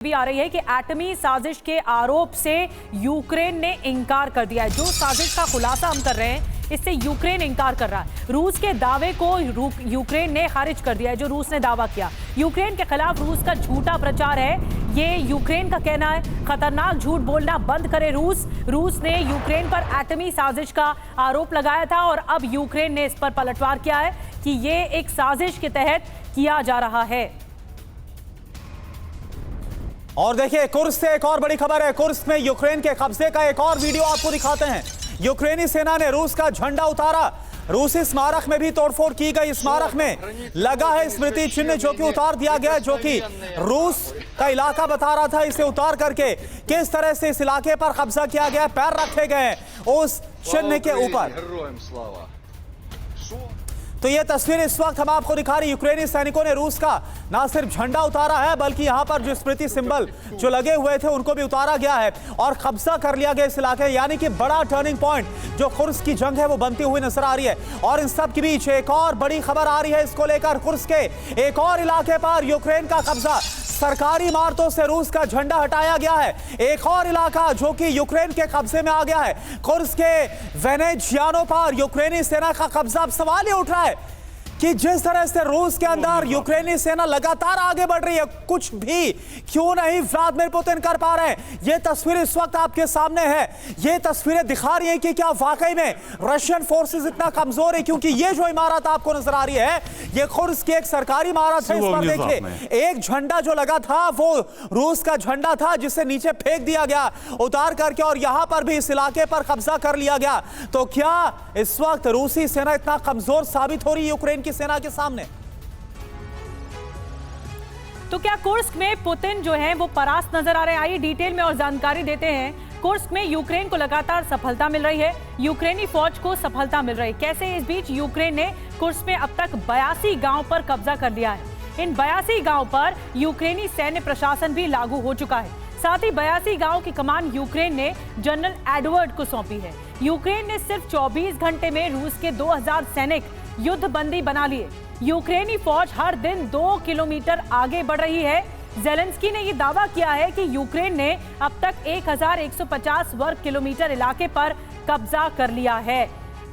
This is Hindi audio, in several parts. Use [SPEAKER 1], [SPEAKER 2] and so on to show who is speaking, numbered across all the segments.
[SPEAKER 1] भी आ रही है कि एटमी साजिश के आरोप से यूक्रेन ने इनकार कर दिया है। जो साजिश का खुलासा हम कर रहे हैं इससे यूक्रेन इनकार कर रहा है। रूस के दावे को यूक्रेन ने खारिज कर दिया है। जो रूस ने दावा किया यूक्रेन के खिलाफ रूस का झूठा प्रचार है, ये यूक्रेन का कहना है। खतरनाक झूठ बोलना बंद करे रूस ने यूक्रेन पर एटमी साजिश का आरोप लगाया था और अब यूक्रेन ने इस पर पलटवार किया है कि ये एक साजिश के तहत किया जा रहा है।
[SPEAKER 2] और देखिए कुर्स्क से एक और बड़ी खबर है। कुर्स्क में यूक्रेन के कब्जे का एक और वीडियो आपको दिखाते हैं। यूक्रेनी सेना ने रूस का झंडा उतारा। रूसी स्मारक में भी तोड़फोड़ की गई। स्मारक में लगा है स्मृति चिन्ह जो कि उतार दिया गया, जो कि रूस का इलाका बता रहा था। इसे उतार करके किस तरह से इस इलाके पर कब्जा किया गया, पैर रखे गए उस चिन्ह के ऊपर। तो ये तस्वीर इस वक्त हम आपको दिखा रहे हैं। यूक्रेनी सैनिकों ने रूस का ना सिर्फ झंडा उतारा है बल्कि यहां पर जो स्मृति सिंबल जो लगे हुए थे उनको भी उतारा गया है और कब्जा कर लिया गया इस इलाके। यानी कि बड़ा टर्निंग पॉइंट जो कुर्स्क की जंग है वो बनती हुई नजर आ रही है। और इन सब के बीच एक और बड़ी खबर आ रही है इसको लेकर। कुर्स्क के एक और इलाके पर यूक्रेन का कब्जा, सरकारी इमारतों से रूस का झंडा हटाया गया है। एक और इलाका जो कि यूक्रेन के कब्जे में आ गया है। कुर्स्क के वेनेजियानो पर यूक्रेनी सेना का कब्जा। अब सवाल ये उठ रहा है कि जिस तरह से रूस के अंदर यूक्रेनी सेना लगातार आगे बढ़ रही है, कुछ भी क्यों नहीं व्लादिमीर पुतिन कर पा रहे हैं। ये तस्वीर इस वक्त आपके सामने है। ये तस्वीरें दिखा रही है कि क्या वाकई में रशियन फोर्सेस इतना कमजोर है, क्योंकि ये जो इमारत आपको नजर आ रही है ये कुर्स्क की एक सरकारी इमारत है। इस पर देखिए एक झंडा जो लगा था वो रूस का झंडा था जिसे नीचे फेंक दिया गया उतार करके, और यहां पर भी इस इलाके पर कब्जा कर लिया गया। तो क्या इस वक्त रूसी सेना इतना कमजोर साबित हो रही है यूक्रेन की सेना के सामने?
[SPEAKER 1] तो क्या कुर्स्क में पुतिन जो है वो परास्त नजर आ रहे हैं? आइए डिटेल में और जानकारी देते हैं। कुर्स्क में यूक्रेन को लगातार सफलता मिल रही है, यूक्रेनी फौज को सफलता मिल रही है। कैसे? इस बीच यूक्रेन ने कुर्स्क में अब तक 82 गांव पर कब्जा कर लिया है। इन 82 गांव पर यूक्रेनी सैन्य प्रशासन भी लागू हो चुका है। साथ ही 82 गांव की कमान यूक्रेन ने जनरल एडवर्ड को सौंपी है। यूक्रेन ने सिर्फ 24 घंटे में रूस के 2000 सैनिक युद्धबंदी बना लिए। यूक्रेनी फौज हर दिन 2 किलोमीटर आगे बढ़ रही है। ज़ेलेंस्की ने यह दावा किया है कि यूक्रेन ने अब तक 1150 वर्ग किलोमीटर इलाके पर कब्जा कर लिया है।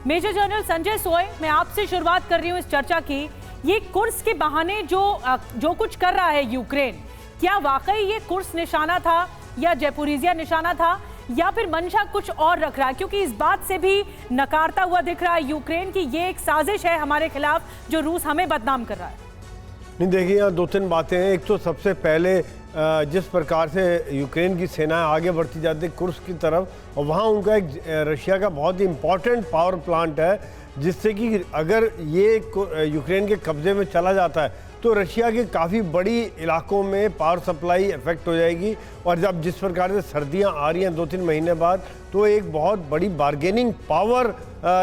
[SPEAKER 1] मेजर जनरल संजय सोय, मैं आपसे शुरुआत कर रही हूं इस चर्चा की। ये कुर्स्क के बहाने जो कुछ कर रहा है यूक्रेन, क्या वाकई ये कुर्स्क निशाना था या ज़ैपोरिज़िया निशाना था, या फिर मंशा कुछ और रख रहा है? क्योंकि इस बात से भी नकारता हुआ दिख रहा है यूक्रेन की ये एक साजिश है हमारे खिलाफ, जो रूस हमें बदनाम कर रहा है।
[SPEAKER 3] नहीं, देखिए यहाँ 2-3 बातें हैं। एक तो सबसे पहले जिस प्रकार से यूक्रेन की सेनाएं आगे बढ़ती जाती है कुर्स्क की तरफ, और वहाँ उनका एक रशिया का बहुत ही इम्पॉर्टेंट पावर प्लांट है, जिससे कि अगर ये यूक्रेन के कब्जे में चला जाता है तो रशिया के काफ़ी बड़ी इलाकों में पावर सप्लाई इफेक्ट हो जाएगी। और जब जिस प्रकार से सर्दियां आ रही हैं 2-3 महीने बाद, तो एक बहुत बड़ी बार्गेनिंग पावर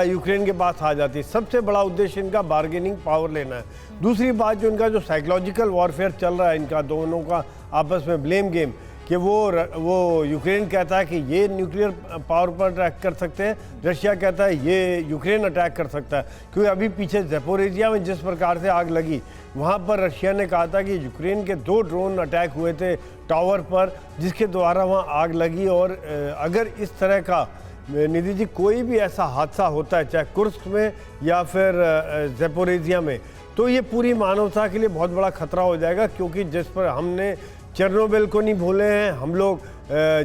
[SPEAKER 3] यूक्रेन के पास आ जाती है। सबसे बड़ा उद्देश्य इनका बार्गेनिंग पावर लेना है। दूसरी बात, जो इनका जो साइकोलॉजिकल वॉरफेयर चल रहा है, इनका दोनों का आपस में ब्लेम गेम, कि वो यूक्रेन कहता है कि ये न्यूक्लियर पावर पर अटैक कर सकते हैं, रशिया कहता है ये यूक्रेन अटैक कर सकता है। क्योंकि अभी पीछे ज़ैपोरिज़िया में जिस प्रकार से आग लगी, वहाँ पर रशिया ने कहा था कि यूक्रेन के 2 ड्रोन अटैक हुए थे टावर पर, जिसके द्वारा वहाँ आग लगी। और अगर इस तरह का निधि जी कोई भी ऐसा हादसा होता है, चाहे कुर्स्क में या फिर ज़ैपोरिज़िया में, तो ये पूरी मानवता के लिए बहुत बड़ा खतरा हो जाएगा। क्योंकि जिस पर हमने चेरनोबिल को नहीं भूले हैं, हम लोग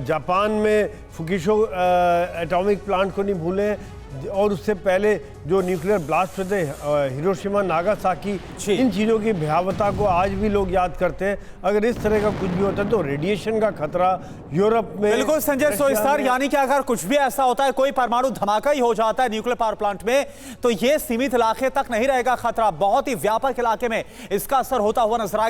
[SPEAKER 3] जापान में फुकुशिमा एटॉमिक प्लांट को नहीं भूले हैं, और उससे पहले जो न्यूक्लियर ब्लास्ट हुए थे हिरोशिमा नागासाकी, इन चीज़ों की भयावहता को आज भी लोग याद करते हैं। अगर इस तरह का कुछ भी होता है तो रेडिएशन का खतरा यूरोप में।
[SPEAKER 2] बिल्कुल संजय सोय सर, यानी कि अगर कुछ भी ऐसा होता है, कोई परमाणु धमाका ही हो जाता है न्यूक्लियर पावर प्लांट में, तो ये सीमित इलाके तक नहीं रहेगा खतरा, बहुत ही व्यापक इलाके में इसका असर होता हुआ नजर आएगा।